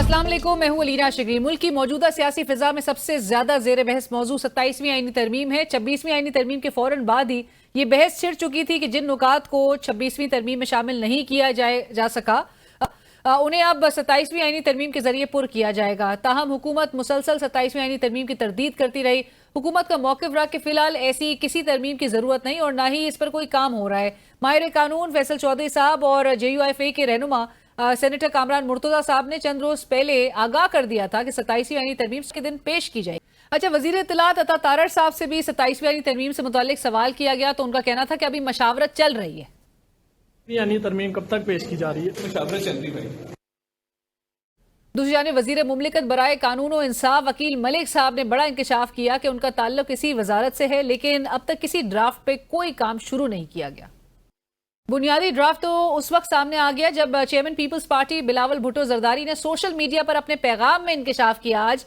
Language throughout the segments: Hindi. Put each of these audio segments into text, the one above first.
अस्सलाम वालेकुम, मैं हूं अलीना शिगरी। मुल्क की मौजूदा सियासी फिजा में सबसे ज्यादा जेर बहस मौजू 27वीं आईनी तरमीम है। 26वीं आईनी तरमीम के फौरन बाद ही ये बहस छिड़ चुकी थी कि जिन नुकात को 26वीं तरमीम में शामिल नहीं किया जा सका उन्हें अब 27वीं आईनी तरमीम के जरिए पुर किया जाएगा। ताहम हुकूमत मुसलसल 27वीं आईनी तरमीम की तरदीद करती रही। हुकूमत का मौक़िफ़ रहा कि फिलहाल ऐसी किसी तरमीम की जरूरत नहीं और ना ही इस पर कोई काम हो रहा है। माहिर कानून फैसल चौधरी साहब और JUIF के रहनुमा सेनेटर कामरान मुर्तजा साहब ने चंद रोज पहले आगाह कर दिया था कि 27वीं आईनी तरमीम के दिन पेश की जाएगी। अच्छा, वजीर इत्तलात अता तारड़ साहब से भी 27वीं आईनी तरमीम से मुतालिक सवाल किया गया तो उनका कहना था कि अभी मशावरत चल रही है। यानी तरमीम कब तक पेश की जा रही है? मशावरत चल रही है। दूसरी जानिब वजीर मुमलिकत बराए कानून और इंसाफ वकील मलिक साहब ने बड़ा इंकशाफ किया कि उनका ताल्लुक इसी वजारत से है, लेकिन अब तक किसी ड्राफ्ट पे कोई काम शुरू नहीं किया गया। बुनियादी ड्राफ्ट तो उस वक्त सामने आ गया जब chairman Peoples party Bilawal Bhutto Zardari ने सोशल मीडिया पर अपने पैगाम में इंकशाफ किया। आज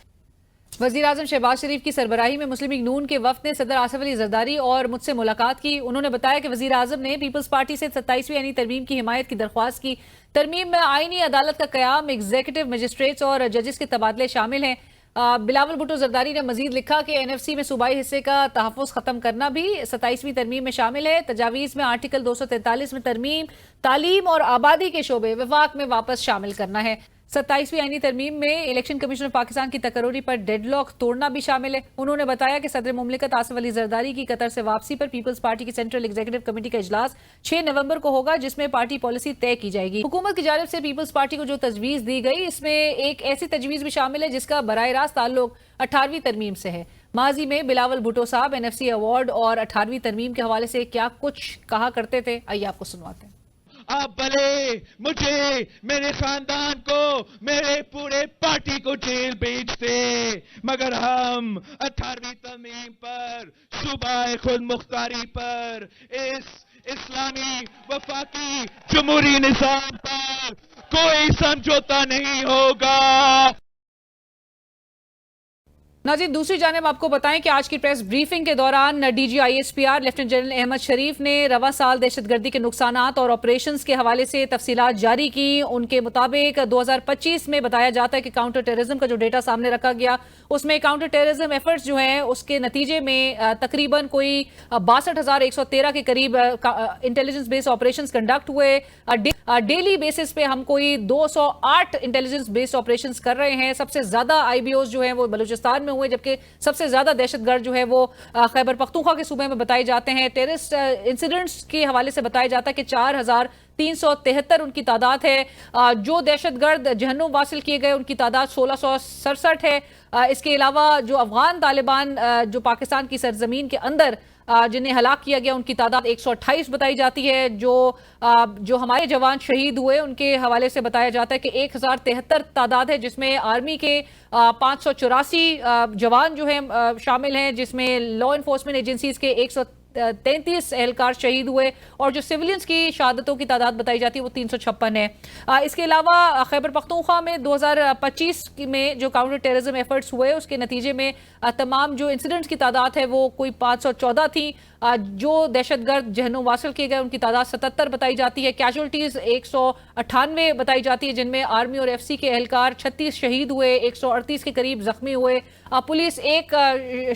वजीर आजम शहबाज शरीफ की सरबराही में मुस्लिम लीग नून के वफ्द ने सदर आसिफ अली जरदारी और मुझसे मुलाकात की। उन्होंने बताया कि वजीर आजम ने पीपल्स पार्टी से 27वीं आईनी तरमीम की हिमायत की दरख्वास्त की। तरमीम में आईनी अदालत का कयाम, एग्जीक्यूटिव मजिस्ट्रेट्स और जजेस के तबादले शामिल हैं। बिलावल भुट्टो जरदारी ने मजीद लिखा कि NFC में सूबाई हिस्से का तहफ़्फ़ुज़ खत्म करना भी 27वीं तरमीम में शामिल है। तजावीज़ में आर्टिकल 243 में तरमीम, तालीम और आबादी के शोबे विफाक में वापस शामिल करना है। 27वीं आईनी तरमीम में इलेक्शन कमीशन ऑफ पाकिस्तान की तकर्री पर डेडलॉक तोड़ना भी शामिल है। उन्होंने बताया कि सदर मुमलिकत आसिफ अली जरदारी की कतर से वापसी पर पीपल्स पार्टी की सेंट्रल एग्जीक्यूटिव कमेटी का इजलास 6 नवंबर को होगा, जिसमें पार्टी पॉलिसी तय की जाएगी। हुकूमत की जानिब से पीपल्स पार्टी को जो तजवीज दी गई, इसमें एक ऐसी तजवीज भी शामिल है जिसका बराह रास्त ताल्लुक 18वीं तरमीम से है। माजी में बिलावल भुट्टो साहब NFC अवार्ड और 18वीं तरमीम के हवाले से क्या कुछ कहा करते थे, आइए आपको सुनवाते हैं। आप भले मुझे, मेरे खानदान को, मेरे पूरे पार्टी को जेल भेजते, मगर हम 18वीं तरमीम पर, सूबाए खुद मुख्तारी पर, इस इस्लामी वफाकी जमहूरी निज़ाम पर कोई समझौता नहीं होगा। नाज़रीन, दूसरी जानिब आपको बताएं कि आज की प्रेस ब्रीफिंग के दौरान DG ISPR lieutenant general Ahmed Sharif ने रवा साल दहशतगर्दी के नुकसानात और ऑपरेशंस के हवाले से तफसीलात जारी की। उनके मुताबिक 2025 में बताया जाता है कि काउंटर टेररिज्म का जो डेटा सामने रखा गया, उसमें काउंटर टेररिज्म एफर्ट्स जो हैं उसके नतीजे में तकरीबन कोई 62,113 के करीब इंटेलिजेंस बेस्ड ऑपरेशंस कंडक्ट हुए। डेली बेसिस पे हम कोई 208 इंटेलिजेंस बेस्ड ऑपरेशंस कर रहे हैं। सबसे ज्यादा IBOs जो हैं वो बलूचिस्तान में हुए, जबकि सबसे ज्यादा दहशतगर्द जो है वो खैबर पख्तूनख्वा के सूबे में बताए जाते हैं। टेररिस्ट इंसिडेंट्स के हवाले से बताया जाता है कि 4,373 उनकी तादाद है। जो दहशतगर्द जहन्नुम वासिल किए गए उनकी तादाद 1667 है। इसके अलावा जो अफगान तालिबान जो पाकिस्तान की सरजमीन के अंदर जिन्हें हलाक किया गया उनकी तादाद 128 बताई जाती है। जो हमारे जवान शहीद हुए उनके हवाले से बताया जाता है कि 1073 तादाद है, जिसमें आर्मी के 584 जवान जो हैं शामिल हैं, जिसमें लॉ इन्फोर्समेंट एजेंसीज के 133 एहलकार शहीद हुए और जो सिविलियंस की शहादतों की तादाद बताई जाती है वो 356 है। इसके अलावा खैबर पख्तूनख्वा में 2025 में जो काउंटर टेररिज्म एफर्ट्स हुए उसके नतीजे में तमाम जो इंसिडेंट्स की तादाद है वो कोई 514 थी। जो दहशतगर्द जहन्नुम वासिल किए गए उनकी तादाद 77 बताई जाती है। कैजुअल्टीज 198 बताई जाती है, जिनमें आर्मी और FC के एहलकार 36 शहीद हुए, 138 के करीब जख्मी हुए। पुलिस एक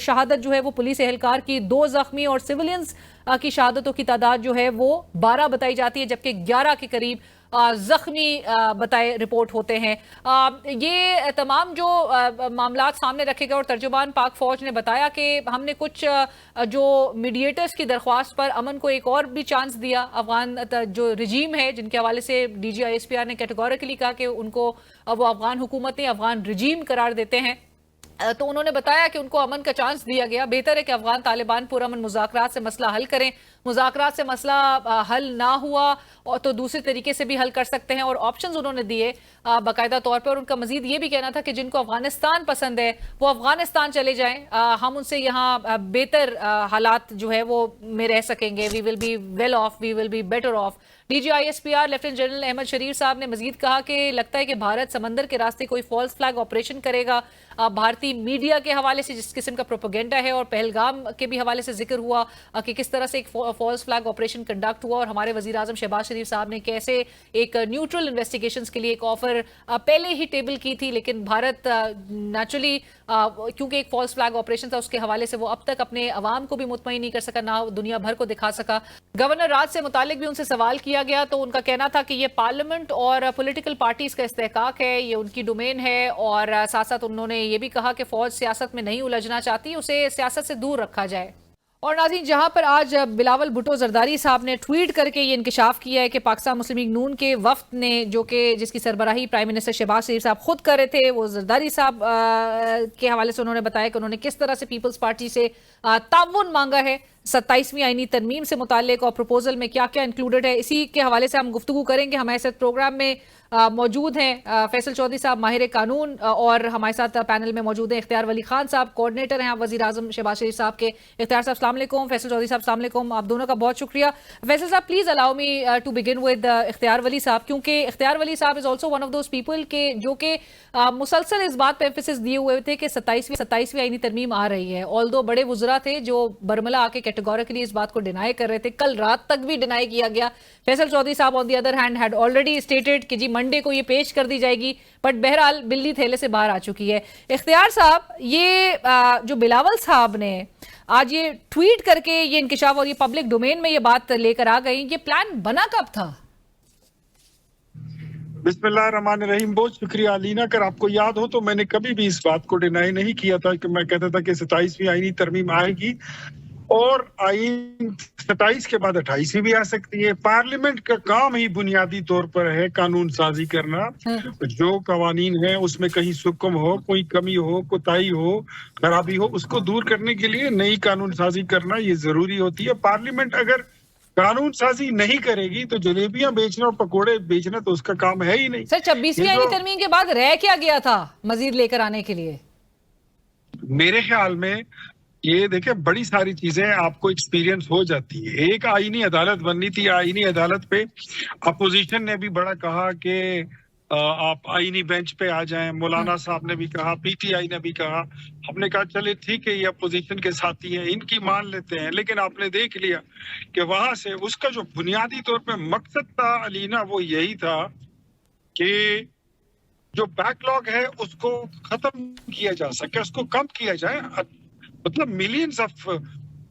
शहादत जो है वो पुलिस एहलकार की, 2 जख्मी और सिविलियंस की शहादतों की तादाद जो है वो 12 बताई जाती है, जबकि 11 के करीब जख्मी बताए रिपोर्ट होते हैं। ये तमाम जो मामलात सामने रखे गए और तर्जुमान पाक फौज ने बताया कि हमने कुछ जो मीडिएटर्स की दरख्वास्त पर अमन को एक और भी चांस दिया। अफगान जो रजीम है जिनके हवाले से DG ISPR ने कैटेगोरिकली कहा कि उनको वो अफगान हुकूमत ने अफगान रजीम करार देते हैं, तो उन्होंने बताया कि उनको अमन का चांस दिया गया। बेहतर है कि अफगान तालिबान पुरअमन मुज़ाकरात से मसला हल करें। मुज़ाकरात से मसला हल ना हुआ और तो दूसरे तरीके से भी हल कर सकते हैं और ऑप्शंस उन्होंने दिए बाकायदा तौर पर। और उनका मजीद ये भी कहना था कि जिनको अफगानिस्तान पसंद है वो अफगानिस्तान चले जाएं, हम उनसे यहाँ बेहतर हालात जो है वो में रह सकेंगे। We will be well off, we will be better off. DG ISPR lieutenant general Ahmed Sharif sahab ने मजीद कहा कि लगता है कि भारत समंदर के रास्ते कोई फॉल्स फ्लैग ऑपरेशन करेगा। भारतीय मीडिया के हवाले से जिस किस्म का प्रोपेगेंडा है और पहलगाम के भी हवाले से जिक्र हुआ कि किस तरह से एक फॉल्स फ्लैग ऑपरेशन कंडक्ट हुआ और हमारे वजीर आजम शहबाज शरीफ साहब ने कैसे एक न्यूट्रल इन्वेस्टिगेशंस के लिए एक ऑफर पहले ही टेबल की थी, लेकिन भारत नेचुरली क्योंकि एक फॉल्स फ्लैग ऑपरेशन था उसके हवाले से वो अब तक अपने अवाम को भी मुतमईन नहीं कर सका, ना दुनिया भर को दिखा सका। गवर्नर राज से मुतालिक भी उनसे सवाल किया गया तो उनका कहना था कि ये पार्लियामेंट और पॉलिटिकल पार्टीज का इस्तेहकाक है, ये उनकी डोमेन है, और साथ साथ उन्होंने ये भी कहा कि फौज सियासत में नहीं उलझना चाहती, उसे सियासत से दूर रखा जाए। और नाज़रीन, जहां पर आज बिलावल भुट्टो जरदारी साहब ने ट्वीट करके ये इंकशाफ किया है कि पाकिस्तान मुस्लिम लीग नून के वफ्द ने, जो कि जिसकी सरबराही प्राइम मिनिस्टर शहबाज शरीफ साहब खुद कर रहे थे, वो जरदारी साहब के हवाले से उन्होंने बताया कि उन्होंने किस तरह से पीपल्स पार्टी से ताउन मांगा है 27वीं आईनी तरमीम से मुताल्लिक, और प्रपोजल में क्या क्या इंक्लूडेड है, इसी के हवाले से हम गुफ्तगू करेंगे। हमारे साथ प्रोग्राम में मौजूद हैं फैसल चौधरी साहब माहिर कानून, और हमारे साथ पैनल में मौजूद हैं इख्तियार वली खान साहब, कोऑर्डिनेटर हैं वजीर आजम शहबाज शरीफ साहब के। इख्तियार साहब अस्सलाम वालेकुम, फैसल चौधरी साहब अस्सलाम वालेकुम, आप दोनों का बहुत शुक्रिया। Faisal sahab please allow me to begin with Ikhtiar Wali sahab, क्योंकि Ikhtiar Wali sahab is also one of those people के जो कि मुसलसल इस बात पर एम्फेसिस दिए हुए थे कि 27वीं आईनी तरमीम आ रही है। ऑल्दो बड़े वुज़रा थे जो बरमला आके कैटेगोरिकली इस बात को डिनाई कर रहे थे, कल रात तक भी डिनाई किया गया। फैसल चौधरी साहब on the other hand had already stated कि जी मंडे को ये पेश कर दी जाएगी, बट बहरहाल बिल्ली थैले से बाहर आ चुकी है। इख्तियार साहब, ये जो बिलावल साहब ने आज ये ट्वीट करके ये इंकिशाफ और ये पब्लिक डोमेन में ये बात लेकर आ गई, ये प्लान बना कब था? बिस्मिल्लाहिर्रहमानिर्रहीम। बहुत शुक्रिया अलीना। अगर आपको याद हो तो मैंने कभी भी इस बात को डिनाई नहीं किया था कि मैं कहता था कि 27वीं आईनी तरमीम आएगी और आईन 27 के बाद 28वीं भी आ सकती है। पार्लियामेंट का काम ही बुनियादी तौर पर है कानून साजी करना। जो कवानीन है उसमें कहीं सुकम हो, कोई कमी हो, कोताही हो, खराबी हो, उसको दूर करने के लिए नई कानून साजी करना ये जरूरी होती है। पार्लियामेंट अगर कानून साजी नहीं करेगी तो जलेबियां बेचना और पकोड़े बेचना तो उसका काम है ही नहीं। सर 26वीं आईनी तरमीम के बाद रह क्या गया था मजीद लेकर आने के लिए? मेरे ख्याल में ये देखिए बड़ी सारी चीजें आपको एक्सपीरियंस हो जाती है। एक आईनी अदालत बननी थी, आईनी अदालत पे अपोजिशन ने भी बड़ा कहा कि आप आईनी बेंच पे आ जाएं। मौलाना साहब ने भी कहा, पीटीआई ने भी कहा। हमने कहा चले ठीक है, ये अपोजिशन के साथी हैं, इनकी मान लेते हैं। लेकिन आपने देख लिया कि वहां से उसका जो बुनियादी तौर पे मकसद था अलीना, वो यही था कि जो बैकलॉग है उसको खत्म किया जा सके, उसको कम किया जाए। मतलब मिलियंस ऑफ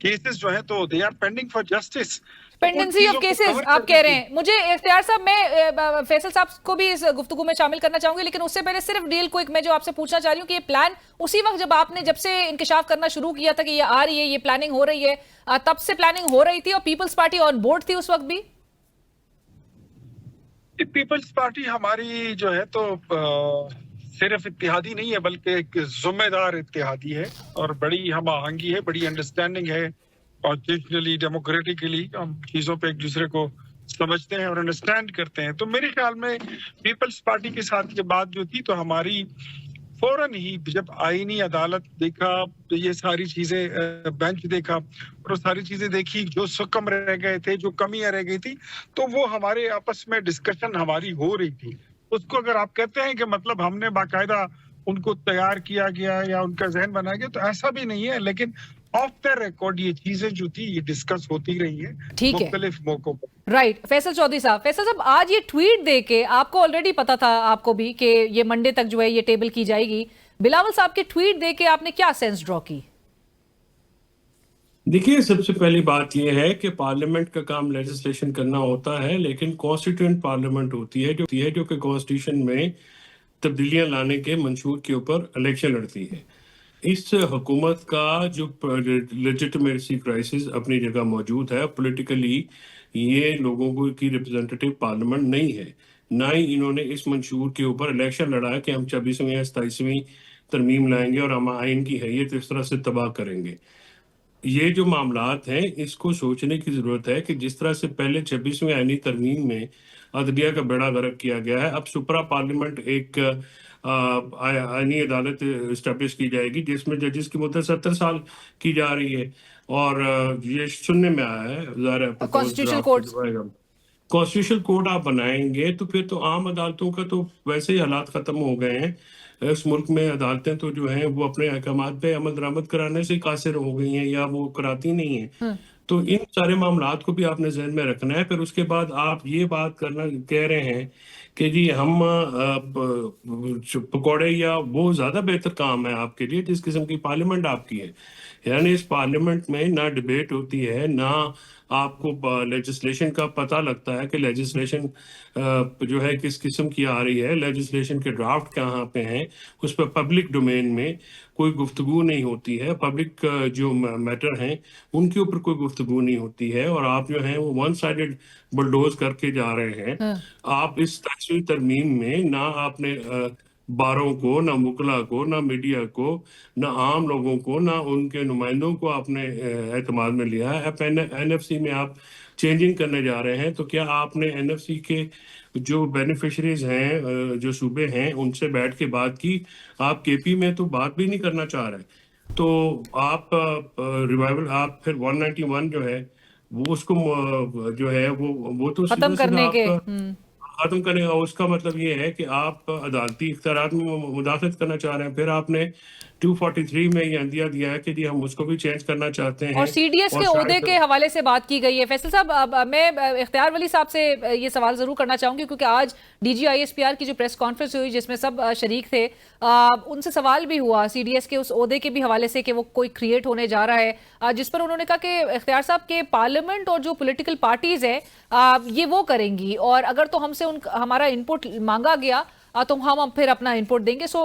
केसेस जो है तो they are pending for justice. Pendency of cases आप कह रहे हैं। मुझे इख्तियार साहब, मैं फैसल साहब को भी इस गुफ्तगू में शामिल करना चाहूंगी, लेकिन उससे पहले सिर्फ डील क्विक मैं जो आपसे पूछना चाह रही हूँ कि ये प्लान उसी वक्त जब से इंकिशाफ करना शुरू किया था कि ये आ रही है, ये प्लानिंग हो रही है, तब से प्लानिंग हो रही थी और पीपल्स पार्टी ऑन बोर्ड थी उस वक्त भी? पीपल्स पार्टी हमारी जो है तो सिर्फ इत्तेहादी नहीं है बल्कि एक जिम्मेदार इत्तेहादी है और बड़ी हम आहंगी है, बड़ी अंडरस्टैंडिंग है। कॉन्स्टिट्यूशनली डेमोक्रेटिकली हम चीजों पे एक दूसरे को समझते हैं और अंडरस्टैंड करते हैं। तो मेरे ख्याल में पीपल्स पार्टी के साथ ये बात जो थी तो हमारी फौरन ही जब आईनी अदालत देखा तो ये सारी चीजें बेंच देखा और सारी चीजें देखी, जो सुकम रह गए थे, जो कमियां रह गई थी, तो वो हमारे आपस में डिस्कशन हमारी हो रही थी। उसको अगर आप कहते हैं कि मतलब हमने बाकायदा उनको तैयार किया गया या उनका जहन बनाया गया, तो ऐसा भी नहीं है। लेकिन ऑफ द रिकॉर्ड ये चीजें जो थी ये डिस्कस होती रही है मुख्तलिफ मौकों पर। राइट। फैसल चौधरी साहब आज ये ट्वीट देके आपको ऑलरेडी पता था, आपको भी, कि ये मंडे तक जो है ये टेबल की जाएगी। बिलावल साहब के ट्वीट देके आपने क्या सेंस ड्रॉ की? देखिए, सबसे पहली बात यह है कि पार्लियामेंट का काम लेजिस्लेशन करना होता है, लेकिन कॉन्स्टिट्यूएंट पार्लियामेंट होती है जो कि कॉन्स्टिट्यूशन में तब्दीलियां लाने के मंशूर के ऊपर इलेक्शन लड़ती है। इस हुकूमत का जो लेजिटिमेसी क्राइसिस अपनी जगह मौजूद है, पॉलिटिकली ये लोगों को की रिप्रेजेंटेटिव पार्लियामेंट नहीं है, ना ही इन्होंने इस मंशूर के ऊपर इलेक्शन लड़ा है कि हम 26वीं या 27वीं तरमीम लाएंगे और हम आइन की हैयत इस तरह से तबाह करेंगे। ये जो मामलात हैं इसको सोचने की जरूरत है कि जिस तरह से पहले 26वीं आईनी तरमीम में अदलिया का बेड़ा गर्क किया गया है, अब सुपरा पार्लियामेंट एक आईनी अदालत इस्टेब्लिश की जाएगी जिसमें जजेस की मुद्दत 70 साल की जा रही है। और ये सुनने में आया है कॉन्स्टिट्यूशनल कोड आप बनाएंगे तो फिर तो आम अदालतों का तो वैसे ही हालात खत्म हो गए हैं। इस मुल्क में अदालतें तो जो हैं वो अपने अहकामात पे अमल दरामद कराने से कासिर हो गई हैं या वो कराती नहीं है। तो इन सारे मामलात को भी आपने जहन में रखना है। फिर उसके बाद आप ये बात करना कह रहे हैं कि जी हम पकौड़े या वो ज्यादा बेहतर काम है आपके लिए जिस किस्म की पार्लियामेंट आपकी है। यानी इस पार्लियामेंट में ना डिबेट होती है, ना आपको लेजिस्लेशन का पता लगता है कि लेजिस्लेशन जो है किस किस्म की आ रही है, लेजिस्लेशन के ड्राफ्ट कहाँ पे हैं, उस पर पब्लिक डोमेन में कोई गुफ्तगू नहीं होती है, पब्लिक जो मैटर हैं उनके ऊपर कोई गुफ्तगू नहीं होती है, और आप जो हैं वो वन साइडेड बुलडोज करके जा रहे हैं। आप इस तस्वीर तरमीम में ना आपने बारों को, ना मुकला को, ना मीडिया को, ना आम लोगों को, ना उनके नुमाइंदों को आपने एतमाद में लिया है। अब एनएफसी में आप चेंजिंग करने जा रहे हैं, तो क्या आपने एनएफसी के जो बेनिफिशरीज हैं, जो सूबे हैं, उनसे बैठ के बात की? आप केपी में तो बात भी नहीं करना चाह रहे, तो आप रिवाइवल, आप फिर 191 जो है वो उसको जो है वो तो खत्म करने के खत्म करने का उसका मतलब ये है कि आप अदालती इख्तियारात में मुदाखलत करना चाह रहे हैं। फिर आपने 243 में ये अंदिया दिया है कि जी हम उसको भी चेंज करना चाहते हैं। और सीडीएस के ओहदे के हवाले से बात की गई है। फैसल साहब, अब मैं इख्तियार वली साहब से ये सवाल जरूर करना चाहूंगी, क्योंकि आज डीजी आईएसपीआर की जो प्रेस कॉन्फ्रेंस हुई जिसमें सब शरीक थे, उनसे सवाल भी हुआ सीडीएस के उस ओहदे के भी हवाले से कि वो कोई क्रिएट होने जा रहा है, जिस पर उन्होंने कहा कि इख्तियार साहब के पार्लियामेंट और जो पोलिटिकल पार्टीज है ये वो करेंगी, और अगर तो हमसे हमारा इनपुट मांगा गया तो हम फिर अपना इनपुट देंगे। सो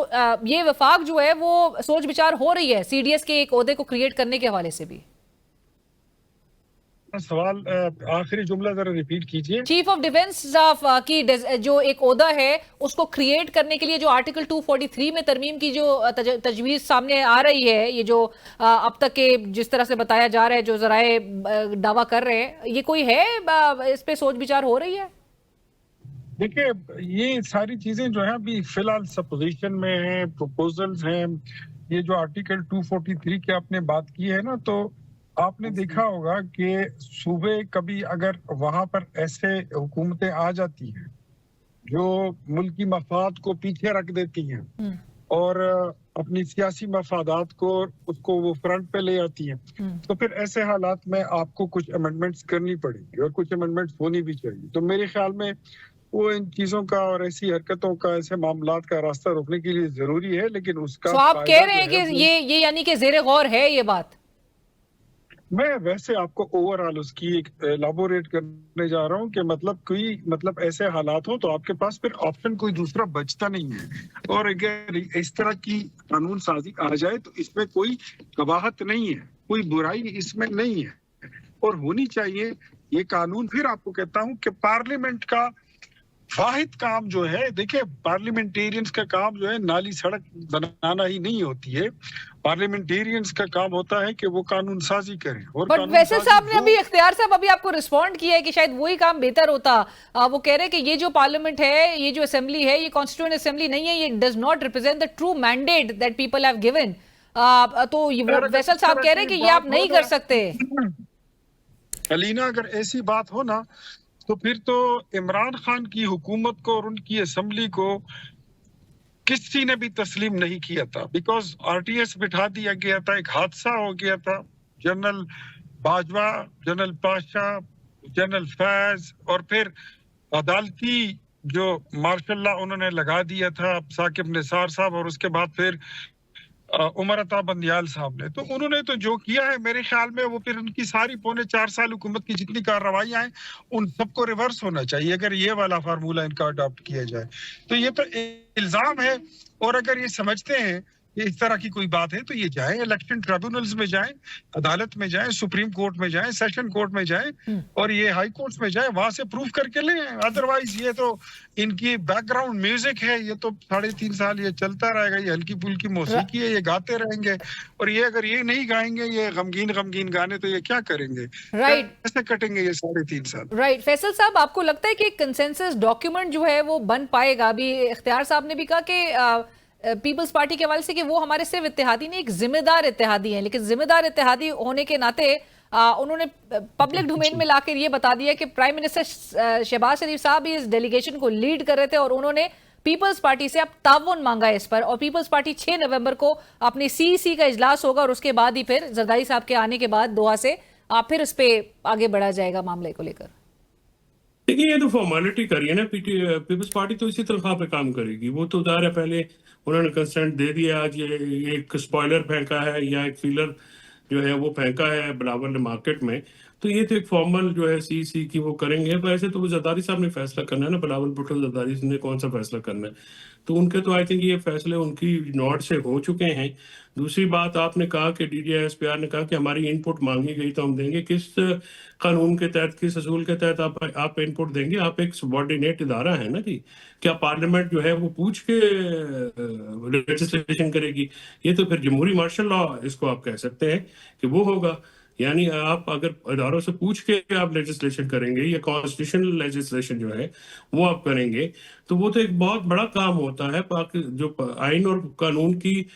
ये वफाक जो है वो सोच विचार हो रही है सीडीएस के एक ओहदे को क्रिएट करने के हवाले से भी। सवाल आखिरी जुमला जरा रिपीट कीजिए। चीफ ऑफ डिफेंस स्टाफ की जो एक ओहदा है उसको क्रिएट करने के लिए जो आर्टिकल 243 में तरमीम की जो तजवीज सामने आ रही है, ये जो अब तक के जिस तरह से बताया जा रहा है, जो जराए दावा कर रहे हैं, ये कोई है इस पे सोच विचार हो रही है? देखिए, ये सारी चीजें जो है अभी फिलहाल सपोजिशन में है, प्रपोजल्स हैं। ये जो आर्टिकल 243 की आपने बात की है ना, तो आपने देखा होगा कि सूबे कभी अगर वहां पर ऐसे हुकूमतें आ जाती हैं जो मुल्की मफाद को पीछे रख देती हैं और अपनी सियासी मफादात को उसको वो फ्रंट पे ले आती हैं, तो फिर ऐसे हालात में आपको कुछ अमेंडमेंट्स करनी पड़ेगी और कुछ अमेंडमेंट्स होनी भी चाहिए। तो मेरे ख्याल में वो इन चीजों का और ऐसी हरकतों का, ऐसे मामलात का रास्ता रोकने के लिए जरूरी है, लेकिन उसका तो आप कह रहे हैं कि ये यानी कि ज़ेरे गौर है ये बात? मैं वैसे आपको ओवरऑल उसकी एक एलाबोरेट करने जा रहा हूँ कि मतलब ऐसे हालात हो तो आपके पास फिर ऑप्शन कोई दूसरा बचता नहीं है। और अगर इस तरह की कानून साजी आ जाए तो इसमें कोई कबाहत नहीं है, कोई बुराई इसमें नहीं है और होनी चाहिए ये कानून। फिर आपको कहता हूँ कि पार्लियामेंट का वाहिद काम जो है, देखिए पार्लियामेंटेरियंस का काम जो है नाली सड़क बनाना ही नहीं होती है, पार्लियामेंटेरियंस का काम होता है कि वो कानून साजी करें। और बट वैसे साहब ने अभी, इख्तियार साहब अभी आपको रिस्पॉन्ड किया है कि शायद वही काम बेहतर होता। वो कह रहे हैं कि ये जो पार्लियामेंट है, ये जो असेंबली है, ये कॉन्स्टिट्यूएंट असेंबली नहीं है, ये does not represent the true mandate that people have given. तो वैसल साहब कह रहे हैं कि ये आप नहीं कर सकते। अलीना, अगर ऐसी बात हो ना तो फिर तो इमरान खान की हुकूमत को और उनकी असेंबली को किसी ने भी तस्लीम नहीं किया था, बिकॉज आरटीएस बिठा दिया गया था, एक हादसा हो गया था। General Bajwa, general Pasha, general Faiz और फिर अदालती जो मार्शल लॉ उन्होंने लगा दिया था साकिब निसार साहब, और उसके बाद फिर उमर अता बंदियाल साहब ने। तो उन्होंने तो जो किया है मेरे ख्याल में वो फिर उनकी सारी 4.5 साल हुकूमत की जितनी कार्रवाइयां हैं उन सबको रिवर्स होना चाहिए अगर ये वाला फार्मूला इनका अडॉप्ट किया जाए। तो ये तो इल्जाम है, और अगर ये समझते हैं कि इस तरह की कोई बात है तो ये जाएं इलेक्शन ट्रिब्यूनल्स में जाएं, अदालत में जाएं, सुप्रीम कोर्ट में जाएं, सेशन कोर्ट में जाएं और ये हाई कोर्ट में जाएं, वहां से प्रूफ करके ले आएं। अदरवाइज ये तो इनकी बैकग्राउंड म्यूजिक है, ये तो 3.5 साल ये चलता रहेगा, ये हल्की फुल्की मौसीकी है, ये गाते रहेंगे। और ये अगर ये नहीं गाएंगे ये गमगीन गाने, तो ये क्या करेंगे? राइट, कैसे कटेंगे ये 3.5 साल? राइट। फैसल साहब, आपको लगता है कि कंसेंसस डॉक्यूमेंट जो है वो बन पाएगा? अभी इख्तियार साहब ने भी कहा कि पीपल्स पार्टी के हवाले से कि वो हमारे सिर्फ इत्तेहादी नहीं, एक जिम्मेदार इत्तेहादी हैं, लेकिन जिम्मेदार इत्तेहादी होने के नाते उन्होंने पब्लिक डोमेन में लाकर ये बता दिया कि प्राइम मिनिस्टर शहबाज शरीफ साहब इस डेलीगेशन को लीड कर रहे थे और उन्होंने पीपल्स पार्टी से अब ताउन मांगा है इस पर, और पीपल्स पार्टी 6 नवंबर को अपनी सीईसी का इजलास होगा और उसके बाद ही फिर जरदारी साहब के आने के बाद दोहा से फिर उस पर आगे बढ़ा जाएगा मामले को लेकर? देखिए, ये तो फॉर्मेलिटी करिए ना। पीपल्स पार्टी तो इसी तनख्वाह पे काम करेगी। वो तो उधार है, पहले उन्होंने कंसेंट दे दिया। आज ये एक स्पॉइलर फेंका है या एक फीलर जो है वो फेंका है बिलावल ने मार्केट में, तो ये तो एक फॉर्मल जो है सीसी की वो करेंगे। पर ऐसे तो वो जरदारी साहब ने फैसला करना है ना, बिलावल भुट्टो जरदारी ने कौन सा फैसला करना है। तो उनके तो आई थिंक ये फैसले उनकी नोट से हो चुके हैं। दूसरी बात, आपने कहा कि DGISPR ने कहा कि हमारी इनपुट मांगी गई तो हम देंगे। किस कानून के तहत, किस असूल के तहत आप इनपुट देंगे? आप एक सबॉर्डिनेट इदारा है ना जी। क्या पार्लियामेंट जो है वो पूछ के लेजिस्लेशन करेगी? ये तो फिर जमहूरी मार्शल लॉ इसको आप कह सकते हैं कि वो होगा। यानी आप अगर इदारों से पूछ के आप लेजिस्लेशन करेंगे या कॉन्स्टिट्यूशनल लेजिस्लेशन जो है वो आप करेंगे, तो वो तो एक बहुत बड़ा काम होता है। जो आइन और कानून की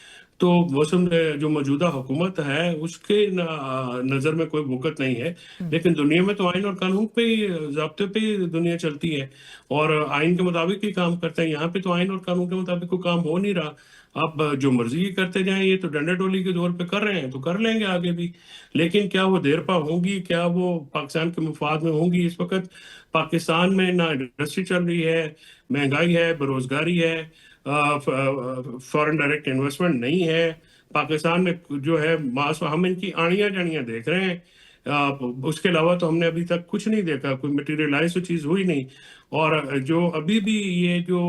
तो मौसम जो मौजूदा हुकूमत है उसके नज़र में कोई वक़्त नहीं है। लेकिन दुनिया में तो आइन और कानून पे ही, ज़ाब्ते पे ही दुनिया चलती है और आइन के मुताबिक ही काम करते हैं। यहाँ पे तो आइन और कानून के मुताबिक कोई काम हो नहीं रहा। आप जो मर्जी करते जाएं, ये तो डंडे डोली के दौर पे कर रहे हैं तो कर लेंगे आगे भी। लेकिन क्या वो देरपा होंगी? क्या वो पाकिस्तान के मफाद में होंगी? इस वक्त पाकिस्तान में ना इंडस्ट्री चल रही है, महंगाई है, बेरोजगारी है, फॉरेन डायरेक्ट इन्वेस्टमेंट नहीं है पाकिस्तान में जो है। मास हम इनकी आड़ियां जानियां देख रहे हैं। उसके अलावा तो हमने अभी तक कुछ नहीं देखा, कोई मटेरियलाइज तो चीज हुई नहीं। और जो अभी भी ये जो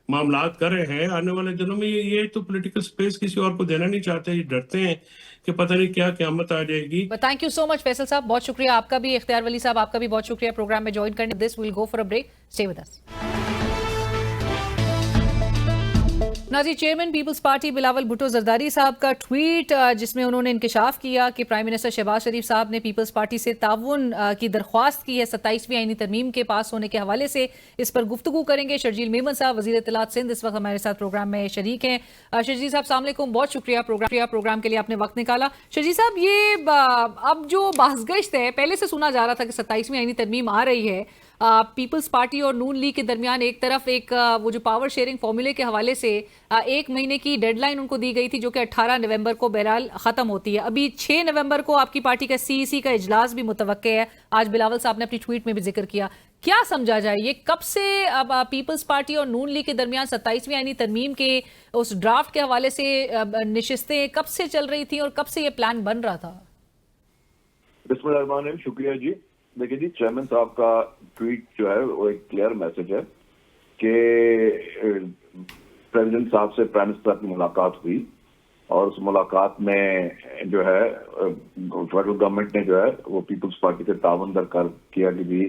मामलात कर रहे हैं, आने वाले दिनों में ये तो पॉलिटिकल स्पेस किसी और को देना नहीं चाहते। ये डरते हैं कि पता नहीं क्या क़यामत आ जाएगी। Thank you so much Faisal साहब, बहुत शुक्रिया आपका भी। इख्तियार वली साहब, आपका भी बहुत शुक्रिया प्रोग्राम में ज्वाइन करने। This will go for a break, stay with us. नाजी, chairman Peoples party Bilawal Bhutto Zardari sahab का ट्वीट जिसमें उन्होंने इंकशाफ किया कि प्राइम मिनिस्टर शहबाज शरीफ साहब ने पीपल्स पार्टी से ताउन की दरख्वास्त की है 27वीं आईनी तरमीम के पास होने के हवाले से। इस पर गुफ्तगू करेंगे शर्जील मेमन साहब, वजीर इत्तलात सिंध, इस वक्त हमारे साथ प्रोग्राम में शरीक हैं। शर्जील साहब अस्सलाम वालेकुम, बहुत शुक्रिया प्रोग्राम के लिए आपने वक्त निकाला। शर्जील साहब, ये अब जो बहसगश्त है, पहले से सुना जा रहा था कि 27वीं आईनी तरमीम आ रही है, पीपल्स पार्टी और नून लीग के दरमियान एक तरफ वो जो पावर शेयरिंग फॉर्मूले के हवाले से 1 महीने की डेडलाइन उनको दी गई थी जो कि 18 नवंबर को बहरहाल खत्म होती है। अभी 6 नवंबर को आपकी पार्टी का CEC का इजलास भी मुतवक्के है। आज बिलावल साहब ने अपनी ट्वीट में भी जिक्र किया। क्या समझा जाए, ये कब से अब पीपल्स पार्टी और नून लीग के दरमियान 27वीं आईनी तरमीम के उस ड्राफ्ट के हवाले से नशिस्तें कब से चल रही थी और कब से ये प्लान बन रहा था? बिस्मिल्लाहिर्रहमानिर्रहीम, शुक्रिया जी। देखिए जी, चेयरमैन साहब का ट्वीट जो है वो एक क्लियर मैसेज है कि प्रेसिडेंट साहब से प्राइम मिनिस्टर की मुलाकात हुई और उस मुलाकात में जो है फेडरल गवर्नमेंट ने जो है वो पीपल्स पार्टी से ताउन दरकार किया कि भी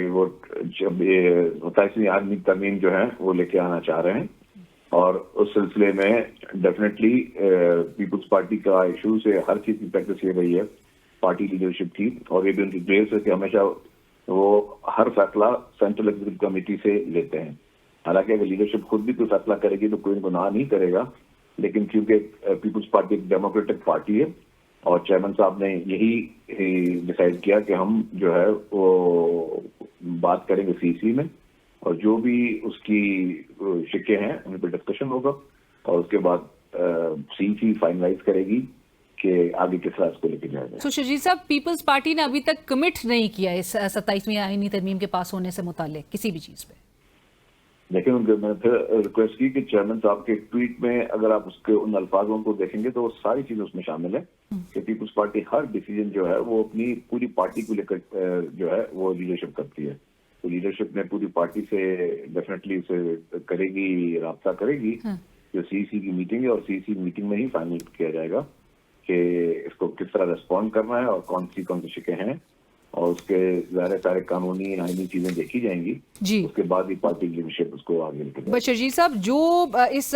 वो 27वीं आईनी तरमीम जो है वो लेके आना चाह रहे हैं। और उस सिलसिले में डेफिनेटली पीपल्स पार्टी का इशू से हर चीज की प्रैक्टिस ये रही है पार्टी लीडरशिप की, और ये भी उनकी ग्रेस है कि हमेशा वो हर फैसला सेंट्रल एग्जीक्यूटिव कमेटी से लेते हैं। हालांकि अगर लीडरशिप खुद भी कोई फैसला करेगी तो कोई गुनाह नहीं करेगा, लेकिन क्योंकि पीपल्स पार्टी एक डेमोक्रेटिक पार्टी है और चेयरमैन साहब ने यही डिसाइड किया कि हम जो है वो बात करेंगे CEC में और जो भी उसकी शिक्के हैं उन पर डिस्कशन होगा और उसके बाद CEC फाइनलाइज करेगी कि आगे किस तरह इसको लेके जाएगा। तो शर्जील साहब, पीपल्स पार्टी ने अभी तक कमिट नहीं किया इस 27वीं आईनी तरमीम के पास होने से मुताल्लिक किसी भी चीज पे। लेकिन मैंने फिर रिक्वेस्ट की कि चेयरमैन साहब के ट्वीट में अगर आप उसके उन अल्फाजों को देखेंगे तो सारी चीजें उसमें शामिल है कि पीपल्स पार्टी हर डिसीजन जो है वो अपनी पूरी पार्टी को लेकर जो है वो लीडरशिप करती है। तो लीडरशिप ने पूरी पार्टी से डेफिनेटली उसे करेगी, राब्ता करेगी। जो CEC की मीटिंग है और CEC मीटिंग में ही फाइनल किया जाएगा कि इसको किस तरह रेस्पॉन्ड करना है और कौन सी शिकें हैं और उसके सारे कानूनी आईनी चीजें देखी जाएंगी जी। उसके बाद ही पार्टी लीडरशिप उसको आगे लेकर। बट शर्जील साहब, जो इस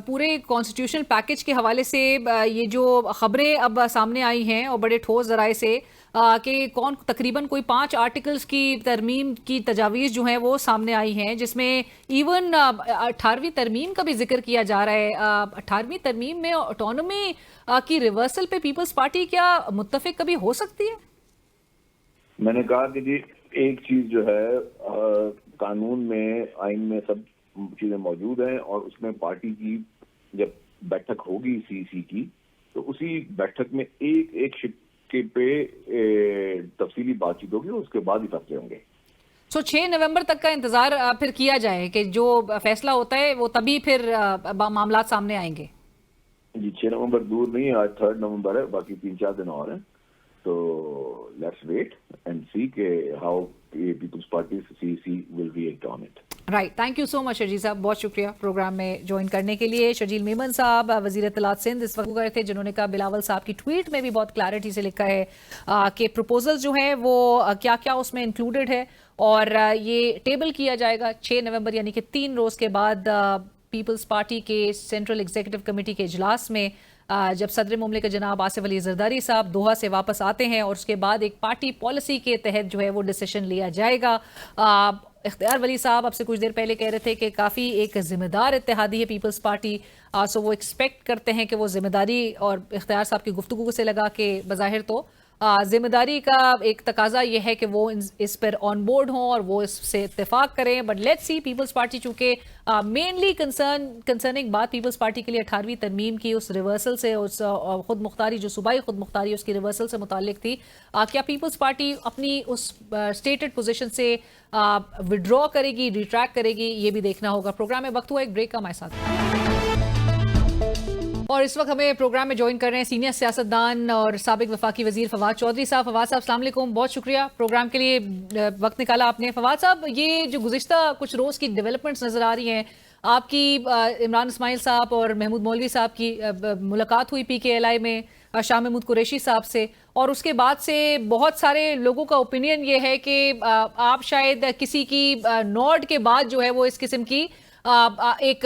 पूरे कॉन्स्टिट्यूशनल पैकेज के हवाले से ये जो खबरें अब सामने आई हैं और बड़े ठोस जराए से कि तकरीबन कोई 5 आर्टिकल्स की तरमीम की तजावीज़ जो हैं वो सामने आई हैं, जिसमें इवन 18वीं तरमीम का भी जिक्र किया जा रहा है। 18वीं तरमीम में ऑटोनॉमी की रिवर्सल पे पीपल्स पार्टी क्या मुत्तफिक कभी हो सकती है? मैंने कहा कि जी एक चीज जो है कानून में, आइन में सब चीजें मौजूद हैं और उसमें पार्टी की जब बैठक होगी CEC की तो उसी बैठक में एक के पे तफसीली बातचीत होगी, उसके बाद ही फैसले होंगे। सो 6 नवंबर तक का इंतजार फिर किया जाए कि जो फैसला होता है वो तभी फिर मामला सामने आएंगे। जी 6 नवंबर दूर नहीं है, आज 3 नवंबर है, बाकी 3-4 दिन और हैं। तो लेट्स वेट एंड सी के how Peoples party CC will react on it. Right, thank you so much Sharjeel sahab, बहुत शुक्रिया प्रोग्राम में ज्वाइन करने के लिए। शर्जील मेमन साहब वजीर इत्तलात सिंध इस वक्त गए थे, जिन्होंने कहा बिलावल साहब की ट्वीट में भी बहुत क्लैरिटी से लिखा है कि प्रपोजल जो है वो क्या क्या उसमें इंक्लूडेड है, और ये टेबल किया जाएगा 6 नवंबर यानी कि 3 रोज के बाद पीपल्स पार्टी के सेंट्रल एग्जीक्यूटिव कमेटी के इजलास में, जब सदर मुमलिकत जनाब आसिफ अली जरदारी साहब दोहा से वापस आते हैं, और उसके बाद एक पार्टी पॉलिसी के तहत जो है वो डिसीजन लिया जाएगा। इख्तियार वली साहब आपसे कुछ देर पहले कह रहे थे कि काफ़ी एक जिम्मेदार इत्तेहादी है पीपल्स पार्टी, सो वो एक्सपेक्ट करते हैं कि वो जिम्मेदारी, और इख्तियार साहब की गुफ्तगू से लगा कि बज़ाहिर तो जिम्मेदारी का एक तकाजा ये है कि वो इस पर ऑन बोर्ड हों और वो इससे इत्तेफाक करें। But let's see, Peoples party चूंकि मेनली कंसर्निंग बात पीपल्स पार्टी के लिए 18वीं तरमीम की उस रिवर्सल से, उस खुद मुख्तारी जो सूबाई खुद मुख्तारी उसकी रिवर्सल से मुतालिक थी, क्या पीपल्स पार्टी अपनी उस स्टेटेड पोजीशन से विड्रॉ करेगी, रिट्रैक्ट करेगी, ये भी देखना होगा। प्रोग्राम में वक्त हुआ एक ब्रेक का, हमारे साथ। और इस वक्त हमें प्रोग्राम में ज्वाइन कर रहे हैं सीनियर सियासतदान और साबिक वफाकी वजीर फवाद चौधरी साहब। फवाद साहब अस्सलाम वालेकुम, बहुत शुक्रिया प्रोग्राम के लिए वक्त निकाला आपने। फवाद साहब, ये जो गुज़िश्ता कुछ रोज़ की डेवलपमेंट्स नज़र आ रही हैं, आपकी इमरान इस्माइल साहब और महमूद मौलवी साहब की मुलाकात हुई PKLI में शाह महमूद कुरैशी साहब से, और उसके बाद से बहुत सारे लोगों का ओपिनियन ये है कि आप शायद किसी की नॉड के बाद जो है वो इस किस्म की एक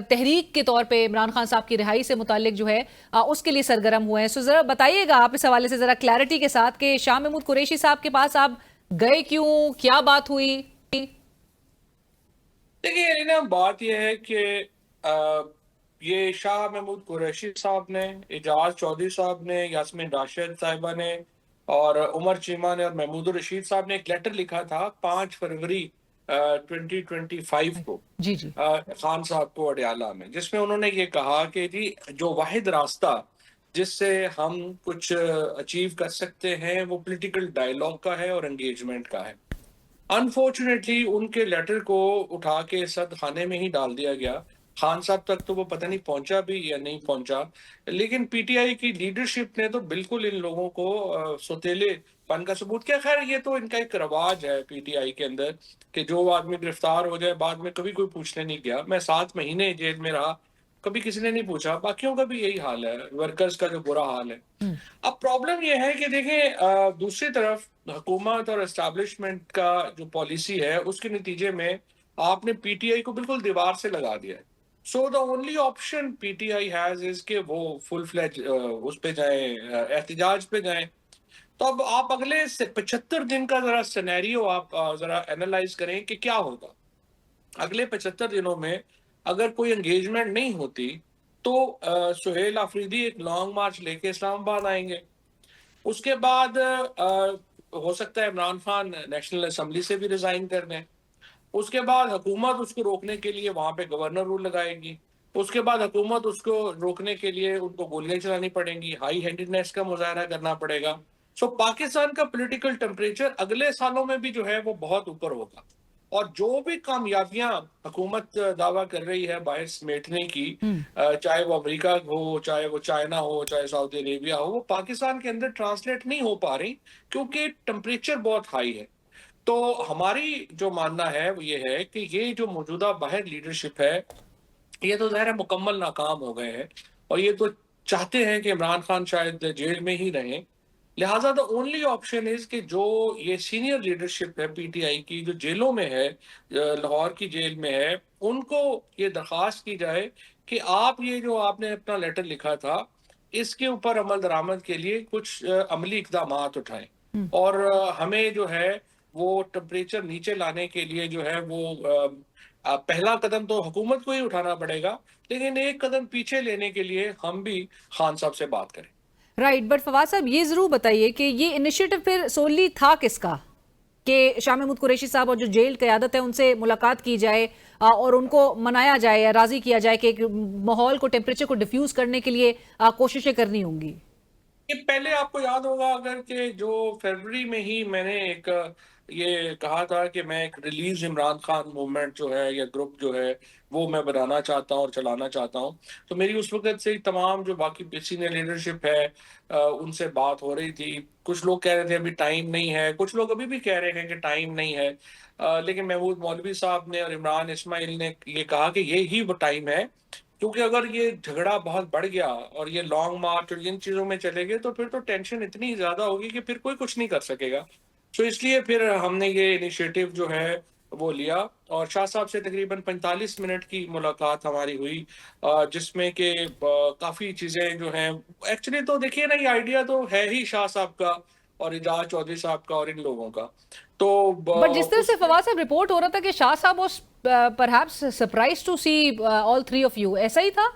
तहरीक के तौर पे इमरान खान साहब की रिहाई से मुतालिक जो है उसके लिए सरगर्म हुए हैं। सो जरा बताइएगा आप इस हवाले से जरा क्लैरिटी के साथ कि शाह महमूद कुरैशी साहब के पास आप गए क्यों, क्या बात हुई? देखिए ना, बात यह है कि ये शाह महमूद कुरैशी साहब ने, एजाज चौधरी साहब ने, यास्मीन राशिद साहिबा ने और उमर चीमा ने और महमूद रशीद साहब ने एक लेटर लिखा था 5 फरवरी 2025 को जी जी खान साहब को अडयाला में, जिसमें उन्होंने ये कहा कि जी जो वाहिद रास्ता जिससे हम कुछ अचीव कर सकते हैं वो पॉलिटिकल डायलॉग का है और एंगेजमेंट का है। अनफॉर्चुनेटली उनके लेटर को उठा के सद खाने में ही डाल दिया गया। खान साहब तक तो वो पता नहीं पहुंचा भी या नहीं पहुंचा, लेकिन PTI की लीडरशिप ने तो बिल्कुल इन लोगों को सौतेले पन का सबूत किया। खैर ये तो इनका एक रवाज है PTI के अंदर कि जो आदमी गिरफ्तार हो जाए बाद में कभी कोई पूछने नहीं गया। मैं 7 महीने जेल में रहा, कभी किसी ने नहीं पूछा। बाकियों का भी यही हाल है, वर्कर्स का जो बुरा हाल है। अब प्रॉब्लम यह है कि देखें, दूसरी तरफ हुकूमत और एस्टैब्लिशमेंट का जो पॉलिसी है उसके नतीजे में आपने PTI को बिल्कुल दीवार से लगा दिया है। So the only option PTI has is के वो फुल फ्लेज उस पे जाए, एहतजाज पे जाए। तो अब आप अगले 75 दिन का जरा सिनेरियो आप जरा एनालाइज करें कि क्या होगा अगले 75 दिनों में। अगर कोई एंगेजमेंट नहीं होती तो सुहेल आफरीदी एक लॉन्ग मार्च लेके इस्लामाबाद आएंगे। उसके बाद हो सकता है इमरान खान नेशनल असेंबली से भी रिजाइन कर दें। उसके बाद हुकूमत उसको रोकने के लिए वहां पे गवर्नर रूल लगाएगी। उसके बाद हुकूमत उसको रोकने के लिए उनको गोलियां चलानी पड़ेंगी, हाई हैंडेडनेस का मुजाहरा करना पड़ेगा। सो पाकिस्तान का पॉलिटिकल टेम्परेचर अगले सालों में भी जो है वो बहुत ऊपर होगा, और जो भी कामयाबियां हुकूमत दावा कर रही है बाहर समेटने की, चाहे वो अमेरिका हो, चाहे वो चाइना हो, चाहे सऊदी अरेबिया हो, वो पाकिस्तान के अंदर ट्रांसलेट नहीं हो पा रही क्योंकि टेम्परेचर बहुत हाई है। तो हमारी जो मानना है वो ये है कि ये जो मौजूदा बाहर लीडरशिप है ये तो ज़ाहिर है मुकम्मल नाकाम हो गए हैं, और ये तो चाहते हैं कि इमरान खान शायद जेल में ही रहें। लिहाजा द ओनली ऑप्शन इज कि जो ये सीनियर लीडरशिप है PTI की जो जेलों में है, लाहौर की जेल में है, उनको ये दरख्वास्त की जाए कि आप ये जो आपने अपना लेटर लिखा था इसके ऊपर अमल दरामद के लिए कुछ अमली इकदाम उठाएं, और हमें जो है वो टेम्परेचर नीचे लाने के लिए जो है वो पहला कदम तो हुकूमत को ही उठाना पड़ेगा, लेकिन एक कदम पीछे लेने के लिए हम भी खान साहब से बात करें। राइट, बट फवाद साहब ये जरूर बताइए कि ये इनिशिएटिव फिर सोली था किसका कि शाह महमूद कुरैशी साहब और जो जेल क़यादत है उनसे मुलाकात की जाए और उनको मनाया जाए या राजी किया जाए कि माहौल को, टेम्परेचर को डिफ्यूज करने के लिए कोशिशें करनी होंगी? ये पहले आपको याद होगा अगर कि जो फरवरी में ही मैंने एक ये कहा था कि मैं एक रिलीज इमरान खान मूवमेंट जो है या ग्रुप जो है वो मैं बनाना चाहता हूँ और चलाना चाहता हूँ। तो मेरी उस वक्त से ही तमाम जो बाकी सीनियर लीडरशिप है उनसे बात हो रही थी। कुछ लोग कह रहे थे अभी टाइम नहीं है, कुछ लोग अभी भी कह रहे हैं कि टाइम नहीं है। लेकिन महमूद मौलवी साहब ने और इमरान इस्माइल ने ये कहा कि ये ही वो टाइम है, क्योंकि अगर ये झगड़ा बहुत बढ़ गया और ये लॉन्ग मार्च और इन चीजों में चले गए तो फिर तो टेंशन इतनी ज्यादा होगी कि फिर कोई कुछ नहीं कर सकेगा। तो इसलिए फिर हमने ये इनिशिएटिव जो है वो लिया और शाह साहब से तकरीबन 45 मिनट की मुलाकात हमारी हुई, जिसमें कि काफी चीजें जो हैं, एक्चुअली तो देखिए ना, ये आइडिया तो है ही शाह साहब का और एजाज चौधरी साहब का और इन लोगों का। तो बट जिस तरह उस से फवाद साहब रिपोर्ट हो रहा था कि Shah sahab was perhaps surprised to see all three of you, ऐसा ही था?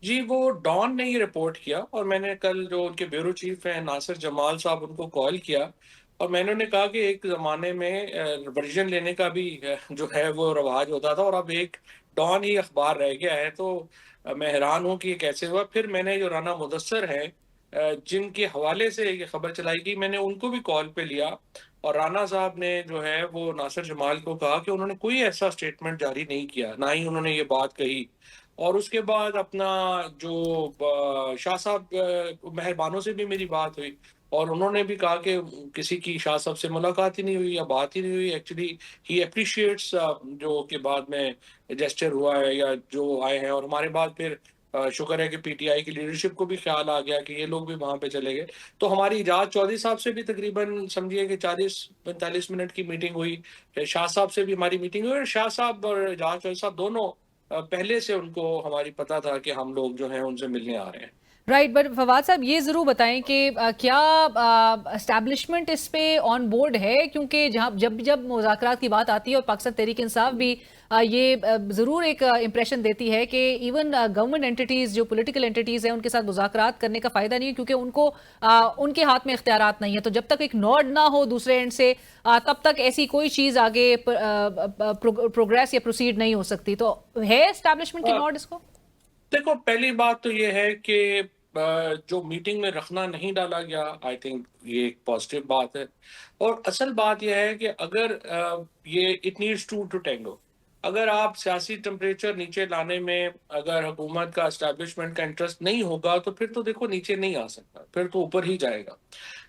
जी, वो डॉन ने ये रिपोर्ट किया और मैंने कल जो उनके ब्यूरो चीफ हैं नासिर जमाल साहब, उनको कॉल किया और मैंने उन्हें कहा कि एक ज़माने में वर्जन लेने का भी जो है वो रवाज होता था और अब एक डॉन ही अखबार रह गया है। तो मैं हैरान हूँ कि ये कैसे हुआ। फिर मैंने जो राना मुदस्सर हैं जिनके हवाले से ये खबर चलाई गई, मैंने उनको भी कॉल पे लिया और राना साहब ने जो है वो नासिर जमाल को कहा कि उन्होंने कोई ऐसा स्टेटमेंट जारी नहीं किया, ना ही उन्होंने ये बात कही। और उसके बाद अपना जो शाह साहब मेहरबानों से भी मेरी बात हुई और उन्होंने भी कहा कि किसी की शाह साहब से मुलाकात ही नहीं हुई या बात ही नहीं हुई। एक्चुअली ही अप्रिशिएट्स जो के बाद में जेस्चर हुआ है या जो आए हैं, और हमारे बाद फिर शुक्र है कि पीटीआई की लीडरशिप को भी ख्याल आ गया कि ये लोग भी वहां पे चले गए। तो हमारी एजाज चौधरी साहब से भी तकरीबन समझिए कि 40-45 मिनट की मीटिंग हुई। शाह साहब से भी हमारी मीटिंग हुई और शाह साहब और एजाज चौधरी साहब दोनों पहले से उनको हमारी पता था कि हम लोग जो हैं उनसे मिलने आ रहे हैं। राइट, बट फवाद साहब ये जरूर बताएं कि क्या एस्टैब्लिशमेंट इस पे ऑन बोर्ड है? क्योंकि जहां जब जब मुज़ाकरात की बात आती है और पाकिस्तान तहरीक इंसाफ भी ये जरूर एक इंप्रेशन देती है कि इवन गवर्नमेंट एंटिटीज जो पॉलिटिकल एंटिटीज हैं उनके साथ मुज़ाकरात करने का फायदा नहीं है, क्योंकि उनको उनके हाथ में इख्तियारात नहीं है। तो जब तक एक नॉड ना हो दूसरे एंड से तब तक ऐसी कोई चीज आगे प्रोग्रेस या प्रोसीड नहीं हो सकती। तो है एस्टैब्लिशमेंट की नॉड इसको? देखो, पहली बात तो ये है कि जो मीटिंग में रखना नहीं डाला गया, आई थिंक ये एक पॉजिटिव बात है। और असल बात यह है कि अगर ये इट नीड्स टू टेंगो, अगर आप सियासी टेम्परेचर नीचे लाने में अगर हुकूमत का एस्टैब्लिशमेंट का इंटरेस्ट नहीं होगा तो फिर तो देखो नीचे नहीं आ सकता, फिर तो ऊपर ही जाएगा।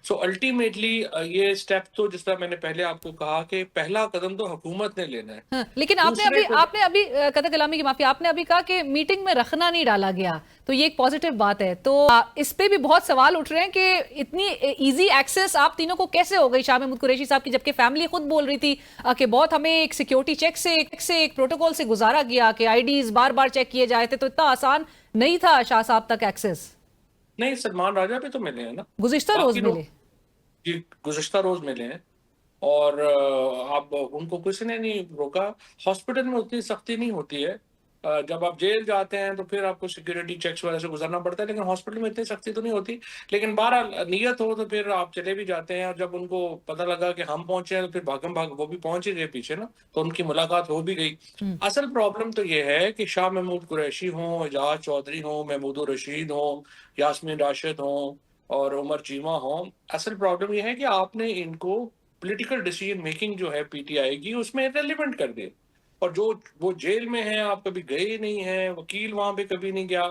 सो अल्टीमेटली ये स्टेप तो जिस तरह मैंने पहले आपको कहा कि पहला कदम तो हुकूमत ने लेना है। हाँ, लेकिन दूसरे आपने अभी कथा कलामी की माफी, आपने अभी कहा कि मीटिंग में रखना नहीं डाला गया, तो ये एक पॉजिटिव बात है। तो इस पे भी बहुत सवाल उठ रहे हैं कि इतनी इजी एक्सेस आप तीनों को कैसे हो गई शाह महमूद कुरैशी साहब की, जबकि फैमिली खुद बोल रही थी कि बहुत हमें एक सिक्योरिटी चेक से एक प्रोटोकॉल से गुजारा गया कि आईडीज बार बार चेक किए जाए थे, तो इतना आसान नहीं था शाह साहब तक एक्सेस। नहीं, सलमान राजा पे तो मिले हैं ना, गुज़िश्ता रोज बाकी लोग मिले। जी गुज़िश्ता रोज मिले हैं और आप उनको किसी ने नहीं रोका। हॉस्पिटल में उतनी सख्ती नहीं होती है, जब आप जेल जाते हैं तो फिर आपको सिक्योरिटी चेक्स वगैरह से गुजरना पड़ता है, लेकिन हॉस्पिटल में इतनी सख्ती तो नहीं होती। लेकिन बहरहाल नियत हो तो फिर आप चले भी जाते हैं, और जब उनको पता लगा कि हम पहुंचे हैं तो फिर भागम भाग वो भी पहुंच ही गए पीछे ना, तो उनकी मुलाकात हो भी गई। असल प्रॉब्लम तो ये है कि शाह महमूद कुरैशी हों, एजाज चौधरी हों, महमूद रशीद हों, यास्मीन राशिद हों और उमर चीमा हों, असल प्रॉब्लम यह है कि आपने इनको पॉलिटिकल डिसीजन मेकिंग जो है पीटीआई की उसमें रेलिवेंट कर दिए। और जो वो जेल में है, आप कभी गए ही नहीं हैं, वकील वहां पे कभी नहीं गया।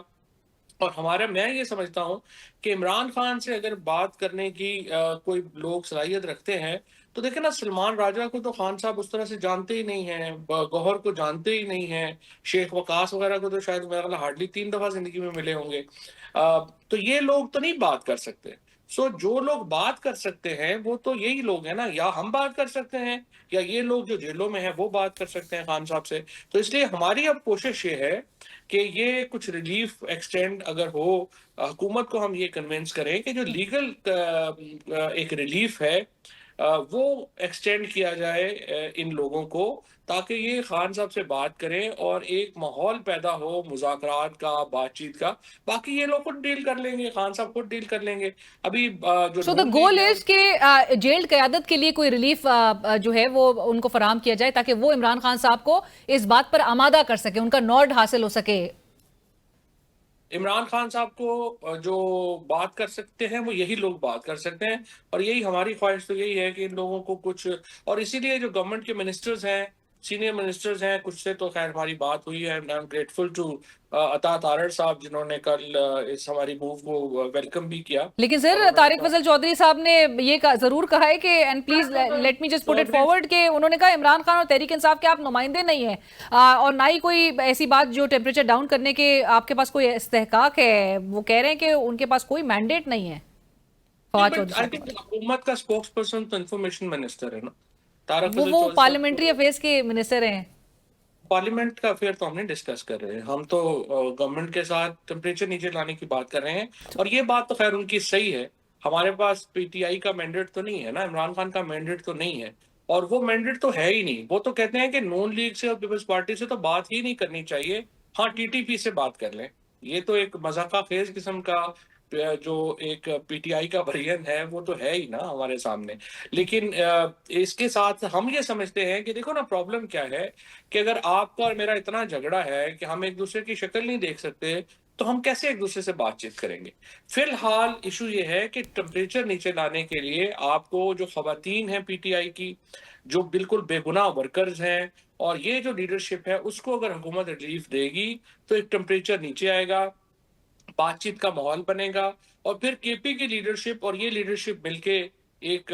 और हमारा, मैं ये समझता हूँ कि इमरान खान से अगर बात करने की कोई लोग सलाहियत रखते हैं तो देखे ना, सलमान राजा को तो खान साहब उस तरह से जानते ही नहीं हैं, गौहर को जानते ही नहीं हैं, शेख वकास वगैरह को तो शायद मेरा हार्डली 3 दफा जिंदगी में मिले होंगे। तो ये लोग तो नहीं बात कर सकते। सो जो लोग बात कर सकते हैं वो तो यही लोग हैं ना, या हम बात कर सकते हैं या ये लोग जो जेलों में हैं वो बात कर सकते हैं खान साहब से। तो इसलिए हमारी अब कोशिश ये है कि ये कुछ रिलीफ एक्सटेंड अगर हो, हुकूमत को हम ये कन्विंस करें कि जो लीगल एक रिलीफ है वो एक्सटेंड किया जाए इन लोगों को, ताकि ये खान साहब से बात करें और एक माहौल पैदा हो मुज़ाकरात का, बातचीत का। बाकी ये लोग खुद डील कर लेंगे, खान साहब खुद डील कर लेंगे। अभी जो सो द गोल इज कि जेल क़यादत के लिए कोई रिलीफ जो है वो उनको फराहम किया जाए, ताकि वो इमरान खान साहब को इस बात पर आमादा कर सके, उनका नॉड हासिल हो सके। इमरान खान साहब को जो बात कर सकते हैं वो यही लोग बात कर सकते हैं, और यही हमारी ख्वाहिश तो यही है कि इन लोगों को कुछ, और इसीलिए जो गवर्नमेंट के मिनिस्टर्स हैं, सीनियर मिनिस्टर्स हैं, कुछ से तो खैर हमारी बात हुई है। आई एम ग्रेटफुल टू अता तारड़ साहब, जिन्होंने कल इस हमारी मूव को वेलकम भी किया। लेकिन सर तारिक फजल चौधरी साहब ने ये जरूर कहा है कि and please let me just put it forward कि उन्होंने कहा इमरान खान और तहरीक इंसाफ के आप नुमाइंदे नहीं है, और ना ही कोई ऐसी बात जो टेम्परेचर डाउन करने के आपके पास कोई इस्तेहकाक है। वो कह रहे हैं कि उनके पास कोई मैंडेट नहीं है। फवाद चौधरी आई थिंक हुकूमत का स्पोक्स पर्सन तो इंफॉर्मेशन मिनिस्टर है ना, तारक वो फजल चौधरी साहब पार्लियामेंट्री अफेयर्स के मिनिस्टर हैं। पार्लियामेंट का अफेयर तो हमने डिस्कस कर रहे हैं, हम तो गवर्नमेंट के साथ टेम्परेचर नीचे लाने की बात कर रहे हैं, और ये बात तो खैर उनकी सही है। हमारे पास पीटीआई का मैंडेट तो नहीं है ना, इमरान खान का मैंडेट तो नहीं है, और वो मैंडेट तो है ही नहीं। वो तो कहते हैं कि नून लीग से और पीपल्स पार्टी से तो बात ही नहीं करनी चाहिए, हाँ टीटीपी से बात कर लें। ये तो एक मजाका खेज किस्म का जो एक पीटीआई का वर्जन है वो तो है ही ना हमारे सामने। लेकिन इसके साथ हम ये समझते हैं कि देखो ना, प्रॉब्लम क्या है कि अगर आपका और मेरा इतना झगड़ा है कि हम एक दूसरे की शक्ल नहीं देख सकते, तो हम कैसे एक दूसरे से बातचीत करेंगे। फिलहाल इशू ये है कि टेम्परेचर नीचे लाने के लिए आपको जो खवातीन हैं पीटीआई की, जो बिल्कुल बेगुनाह वर्कर्स हैं, और ये जो लीडरशिप है, उसको अगर हुकूमत रिलीफ देगी तो एक टेम्परेचर नीचे आएगा, बातचीत का माहौल बनेगा, और फिर केपी की लीडरशिप और ये लीडरशिप मिलके एक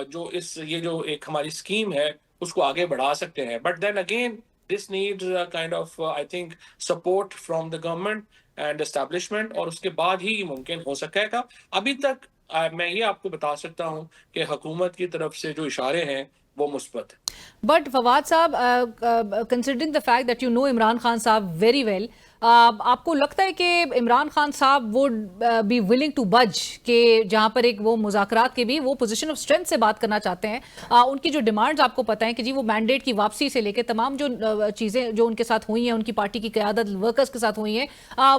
जो ये जो एक हमारी स्कीम है उसको आगे बढ़ा सकते हैं। But then again this needs kind of I think support from the government and establishment, और उसके बाद ही मुमकिन हो सकेगा। अभी तक मैं ये आपको बता सकता हूँ कि हुकूमत की तरफ से जो इशारे हैं वो मुस्बत है। बट फवाद साहब, considering the fact that you know Imran Khan साहब वेरी वेल, आपको लगता है कि इमरान खान साहब वुड बी विलिंग टू बज के जहां पर एक वो मुज़ाकरात के भी वो पोजीशन ऑफ स्ट्रेंथ से बात करना चाहते हैं? उनकी जो डिमांड्स आपको पता है कि जी वो मैंडेट की वापसी से लेकर तमाम जो चीज़ें जो उनके साथ हुई हैं, उनकी पार्टी की क़यादत वर्कर्स के साथ हुई हैं,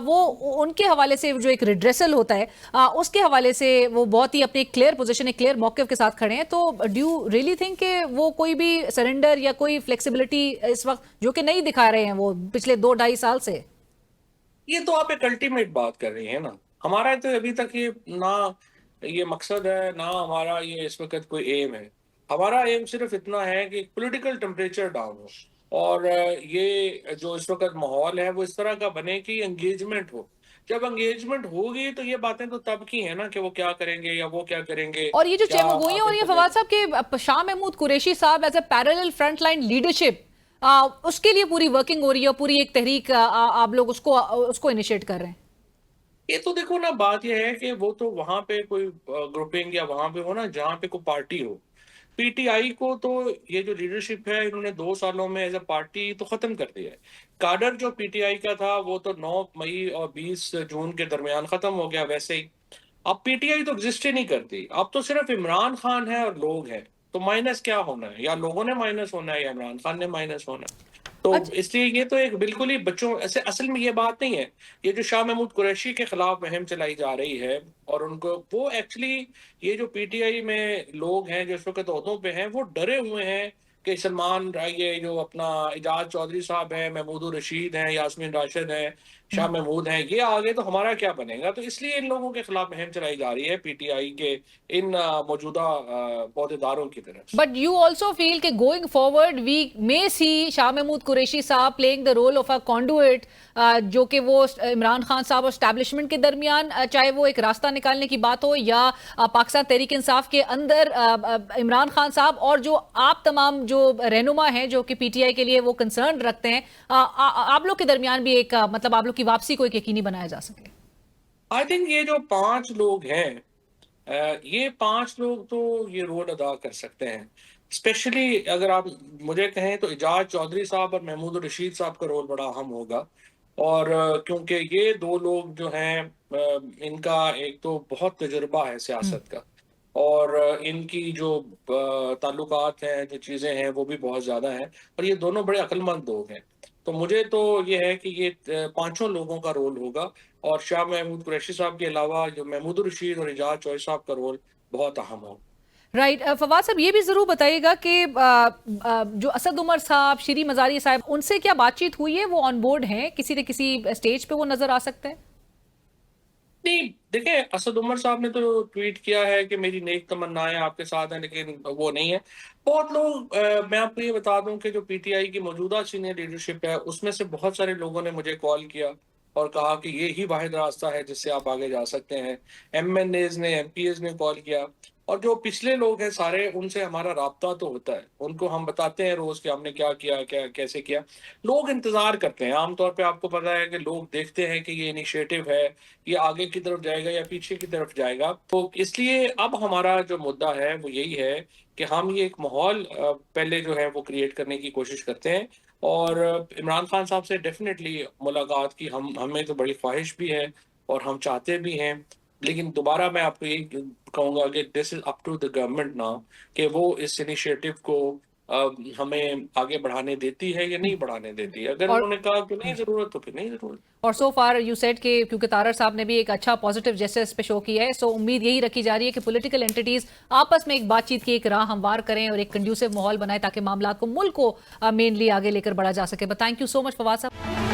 वो उनके हवाले से जो एक रिड्रेसल होता है, उसके हवाले से वो बहुत ही अपने क्लियर पोजीशन, एक क्लियर मौक़िफ़ के साथ खड़े हैं। तो डू यू रियली थिंक कि वो कोई भी सरेंडर या कोई फ्लेक्सिबिलिटी इस वक्त जो कि नहीं दिखा रहे हैं वो पिछले 2-2.5 साल से? ये तो आप एक अल्टीमेट बात कर रही है ना। हमारा तो अभी तक ये ना ये मकसद है, ना हमारा ये इस वक्त कोई एम है। हमारा एम सिर्फ इतना है कि पॉलिटिकल टेम्परेचर डाउन हो, और ये जो इस वक्त माहौल है वो इस तरह का बने कि एंगेजमेंट हो। जब एंगेजमेंट होगी तो ये बातें तो तब की है ना कि वो क्या करेंगे या वो क्या करेंगे। और ये जो क्या चेमोगोइयां और ये फवाद साहब के Shah Mahmood Qureshi sahab as a parallel front line leadership, उसके लिए पूरी वर्किंग हो रही है, पूरी एक तहरीक आप लोग उसको इनिशिएट कर रहे हैं? ये तो देखो ना, बात ये है कि वो तो वहां पे कोई ग्रुपिंग या वहां पे हो ना जहां पे कोई पार्टी हो। पीटीआई को तो ये जो लीडरशिप है इन्होंने 2 सालों में एज ए पार्टी तो खत्म कर दिया है। काडर जो पीटीआई का था वो तो 9 मई और 20 जून के दरमियान खत्म हो गया। वैसे ही अब पीटीआई तो एग्जिस्ट ही नहीं करती, अब तो सिर्फ इमरान खान है और लोग हैं। तो माइनस क्या होना है, या लोगों ने माइनस होना है या इमरान खान ने माइनस होना है। तो अच्छा। इसलिए ये तो एक बिल्कुल ही बच्चों ऐसे, असल में ये बात नहीं है। ये जो शाह महमूद कुरैशी के खिलाफ मुहिम चलाई जा रही है, और उनको वो एक्चुअली ये जो पीटीआई में लोग हैं जो इस वक्त ओहदों पे हैं, वो डरे हुए हैं कि सलमान ये जो अपना एजाज चौधरी साहब हैं, महमूद रशीद हैं, यास्मीन राशिद हैं, शाह महमूद हैं, ये आगे तो हमारा क्या बनेगा। तो इसलिए इन लोगों के खिलाफ मुहिम चलाई जा रही है पीटीआई के इन मौजूदा पौधेदारों की तरफ। बट यू ऑल्सो फील कि going forward we may see Shah Mahmood Qureshi sahab playing the role of a conduit, जो कि वो इमरान खान साहब और एस्टैब्लिशमेंट के दरमियान, चाहे वो एक रास्ता निकालने की बात हो या पाकिस्तान तहरीक इंसाफ के अंदर इमरान खान साहब और जो आप तमाम जो रहनुमा हैं जो कि पीटीआई के लिए वो कंसर्न रखते हैं, आप लोग के दरमियान भी एक मतलब आप लोग की वापसी को एक यकीनी बनाया जा सके? आई थिंक ये जो 5 लोग हैं, ये 5 लोग तो ये रोल अदा कर सकते हैं। स्पेशली अगर आप मुझे कहें तो एजाज चौधरी साहब और महमूद रशीद साहब का रोल बड़ा अहम होगा। और क्योंकि ये 2 लोग जो हैं, इनका एक तो बहुत तजुर्बा है सियासत का, और इनकी जो ताल्लुकात हैं, जो चीज़ें हैं, वो भी बहुत ज़्यादा हैं, और ये दोनों बड़े अक्लमंद लोग हैं। तो मुझे तो ये है कि ये 5 लोगों का रोल होगा, और शाह महमूद कुरैशी साहब के अलावा जो महमूद रशीद और एजाज चौधरी साहब का रोल बहुत अहम होगा। राइट। फवाद साहब, ये भी जरूर बताइएगा कि जो असद उमर साहब, शीरी मजारी साहब, उनसे क्या बातचीत हुई है? वो ऑन बोर्ड हैं? किसी न किसी स्टेज पे वो नजर आ सकते हैं? नहीं, देखिए असद उमर साहब ने तो ट्वीट किया है कि मेरी नेक तमन्नाएं आपके साथ हैं, लेकिन वो नहीं है। बहुत लोग मैं आपको ये बता दूं कि जो पीटीआई की मौजूदा सीनियर लीडरशिप है, उसमें से बहुत सारे लोगों ने मुझे कॉल किया और कहा कि ये ही वाहिद रास्ता है जिससे आप आगे जा सकते हैं। एमएनएज ने, एमपीएज ने कॉल किया, और जो पिछले लोग हैं सारे, उनसे हमारा राब्ता तो होता है। उनको हम बताते हैं रोज कि हमने क्या किया, क्या कैसे किया। लोग इंतजार करते हैं। आमतौर पे आपको पता है कि लोग देखते हैं कि ये इनिशिएटिव है, ये आगे की तरफ जाएगा या पीछे की तरफ जाएगा। तो इसलिए अब हमारा जो मुद्दा है वो यही है कि हम ये एक माहौल पहले जो है वो क्रिएट करने की कोशिश करते हैं। और इमरान खान साहब से डेफिनेटली मुलाकात की हमें तो बड़ी ख्वाहिश भी है और हम चाहते भी हैं। लेकिन दोबारा मैं आपको यही कहूंगा कि this is up to the government now कि वो इस इनिशिएटिव को हमें आगे बढ़ाने देती है या नहीं बढ़ाने देती है। अगर और उन्होंने कहा कि नहीं जरूरत, तो फिर नहीं जरूरत। और सो फार यू सेड के क्योंकि तारड़ साहब ने भी एक अच्छा पॉजिटिव जेस्चर इस पे शो किया है, सो उम्मीद यही रखी जा रही है कि पॉलिटिकल एंटिटीज आपस में एक बातचीत की एक राह हमवार करें और एक कंड्यूसिव माहौल बनाए ताकि मामला को, मुल्क को मेनली आगे लेकर बढ़ा जा सके। But thank you so much Fawad साहब।